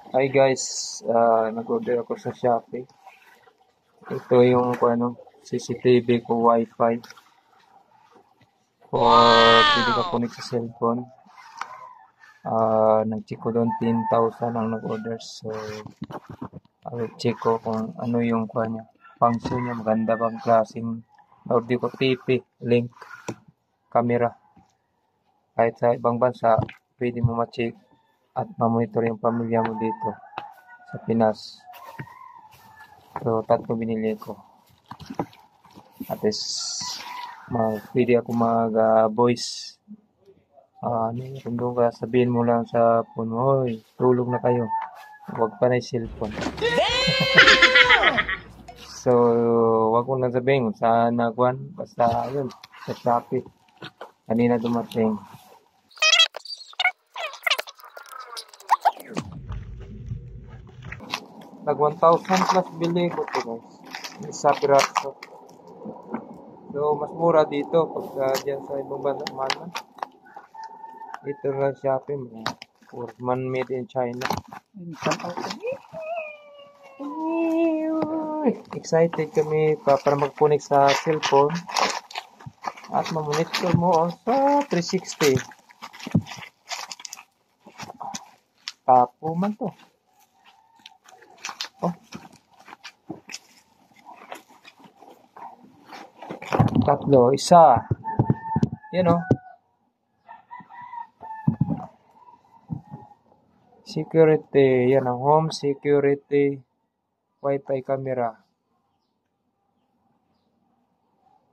Hi guys, nag-order ako sa Shopee. Ito yung CCTV ko Wi-Fi for pwede ka connect sa cellphone. Nag-check ko doon 10,000 ang nag-order. So, check ko kung ano yung function niya. Maganda bang klaseng order ko TP, link, camera. Kahit sa ibang bansa, pwede mo ma-check at ma-monitor yung pamilya mo dito sa Pinas. So, tatlo binili ko. At least, pwede ako mag-voice. Kung doon ka, sabihin mo lang sa phone mo, "Hoy, tulog na kayo. Huwag pa na yung cellphone." So, wag mo lang sabihin kung saan nagwan. Basta, yun, sa Shopee. Kanina dumating. Nag 1,000 plus bili ko to guys. Isa piraso. So, mas mura dito pagka dyan sa ibang bansa man. Dito lang Shopee mo. Or man made in China. Excited kami para mag-connect sa cellphone at ma-monitor mo sa 360. Tapo man to. Oh. Tatlo, isa. Yan o. Security. Yan ang home security Wi-Fi camera.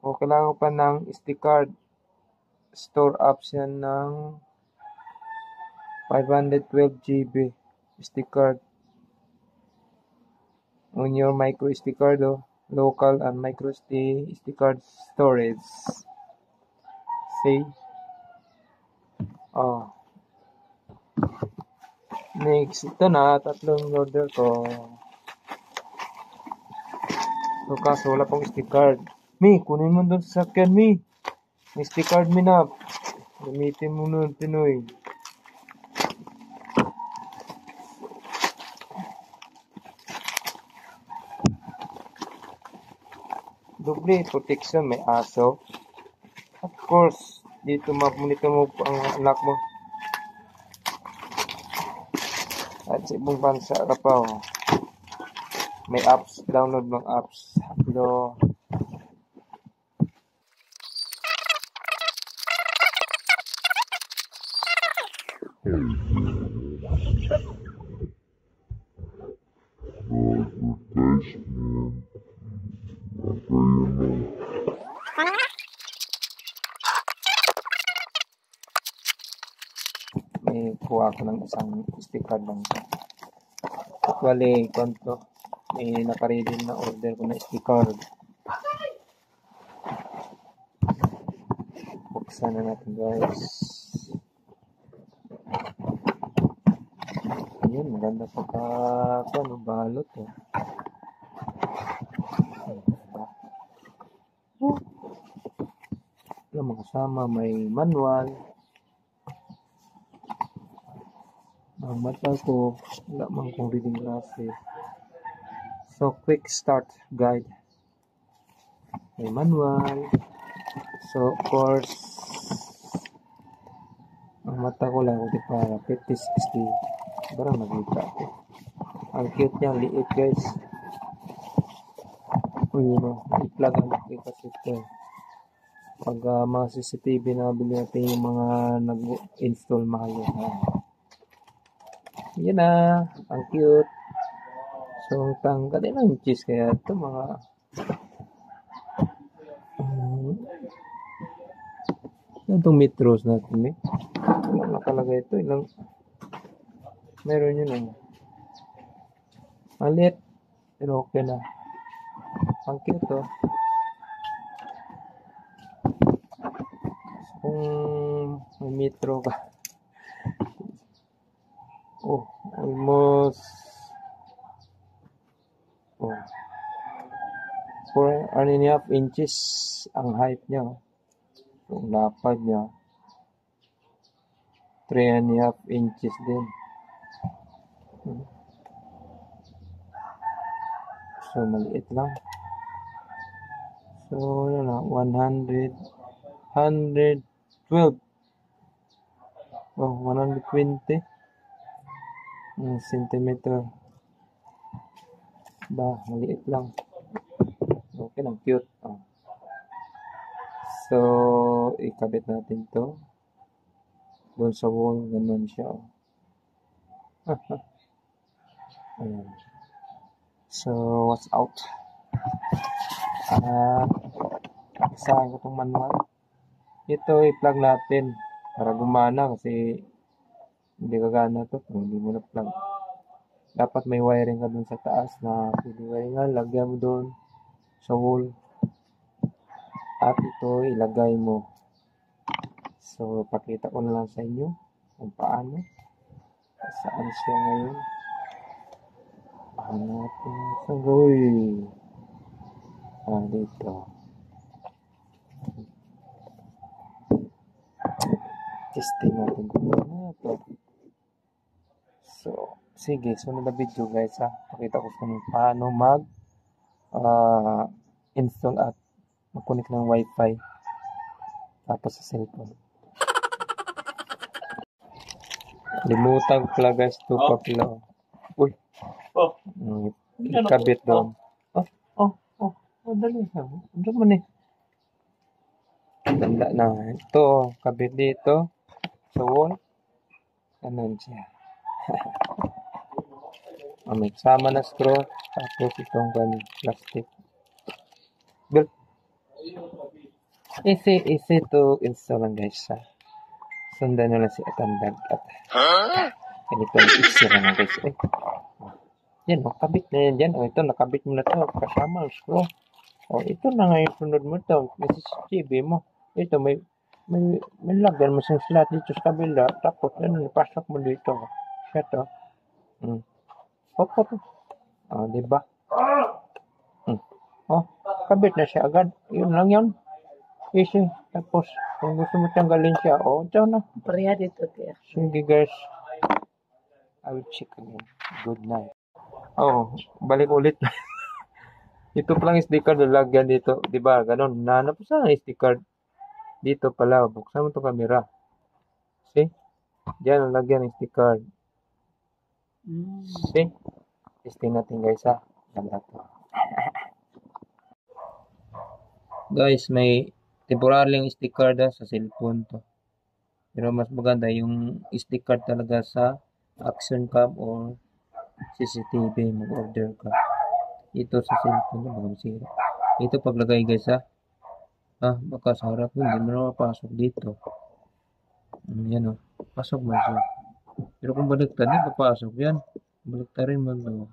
O kailangan ko pa ng SD card. Store apps yan ng 512 GB SD card. On your micro SD card, local and micro SD card storage. See? Next, ito na, tatlong order ko. So, kaso wala pong SD card. Mi, kunin mo doon sa sakyan, Mi. May SD card, Mi na. Gamitin mo nun, Pinoy. Doble protection, may aso. Of course, dito monitor mo ang anak mo. At sa ibang bansa ka pa, may apps, download ng apps. Pero, may kuha ko ng isang sticker lang. Actually, may nakaready na order ko na sticker. Buksan na natin guys. Ayun, maganda balot yung mga kasama, may manual. Ang mata ko, wala man kong reading glasses. So, quick start guide. May manual. So, of course, ang mata ko lang, hindi para 50-60. Parang nakita ko. Ang cute niya, liit guys. I-plug ang kasi ito. Pag mga CCTV na bili natin yung mga nag-install mahal yun. Yan na, ang cute. So, ang tanggal din ang cheese kaya ito mga itong metros natin ilang nakalagay ito, meron yun malit, pero okay na. Ang cute so, kung may metro ka almost 4.5 inches ang height niya. Ang lapad niya 3.5 inches din. So, maliit lang. So, yun na, 112. Oh, 120 centimeter. Ba, maliit lang. Okay lang, cute. Oh. So, ikabit natin to. Doon sa wall, ganun siya. Oh. Ayan. So, what's out? Isahin ko itong manual. Ito, i-plug natin para gumana kasi hindi gagana to kung hindi mo na plug. Dapat may wiring ka dun sa taas na pwede wiringan. Lagyan mo dun sa wall. At ito, ilagay mo. So, pakita ko na lang sa inyo kung paano. Saan siya ngayon. Hanapin sa goy. Dito. Testing natin kung ano ito. So, sige. Sunod na video guys ha. Pakita ko kung paano install at mag-connect ng wifi. Tapos sa cellphone. Limutan ko pala guys. Ito pa pala. Uy. Ikabit doon. Dali. Ano mo ni? Ganda na. Ito. Kabit dito. Sa wall. Ganun siya. May sama na screw. Tapos itong plastic. Bill. Easy to install lang guys ha. Sundan nyo lang si Atandag at ganito ang easy lang guys. Yan o, kabit na yan dyan. Ito, nakabit mo na to. Kasama ang screw. Ito na nga yung sunod mo to. Kasi sa TV mo. Ito, may lagyan mo siyang slot dito sa kabila. Tapos, pasok mo dito. Siya to. Hop. Diba? Kabit na siya agad. Yun lang yun. Easy. Tapos, kung gusto mo tanggalin siya, ito na. Pareha dito, kaya. Sige guys. I will check again. Good night. Balik ulit. Ito palang SD card na lagyan dito. Diba? Ganon. Nanap sa SD card. Dito pala. Buksan mo itong camera. See? Diyan ang lagyan ng SD card. See? Testing natin guys ha. Ganda to. Guys, may temporarily SD card sa cellphone to. Pero mas maganda yung SD card talaga sa action cam or CCTV mag-order ka. Ito sa cellphone na baka masira. Ito paglagay guys ha. Baka sa harap yun, hindi mo na mapasok dito. Yan o. Pasok mo siya. Pero kung baliktad, hindi papasok yan. Baliktad rin mo.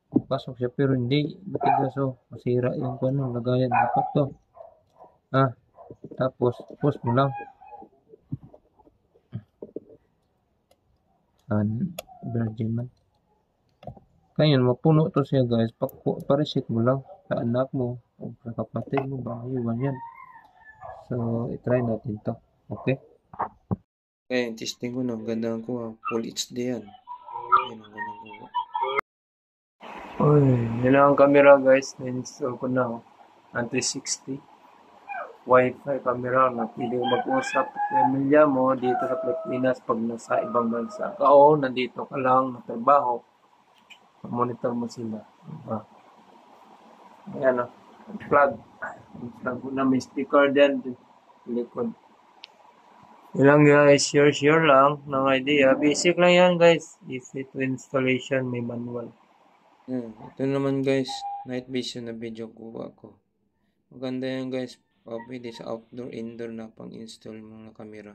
Pasok siya pero hindi matigas masira yung lagayan. Dapat to. Tapos, post mo lang. Virgin man. Kaya mapuno to siya guys. Pa-reset mo lang sa anak mo o sa kapatid mo. Iwan yan. So, itry natin to. Okay? Okay, testing ko na. Ganda ko Full HD yan. Yan ang ganda ko. Yan ang camera guys. Na-install ko na. 360. Wi-Fi camera na pwede mag-usap sa pamilya mo dito sa Pilipinas pag nasa ibang bansa. Nandito ka lang na trabaho. Monitor mo sila. Ayan plug. Plug ko na may speaker din. Likod. Yan lang guys. Share lang ng idea. Basic lang yan guys. Easy to installation. May manual. Ito naman guys. Night vision na video kuha ko. Maganda yan guys. Pwede sa outdoor, indoor na pang-install mga kamera.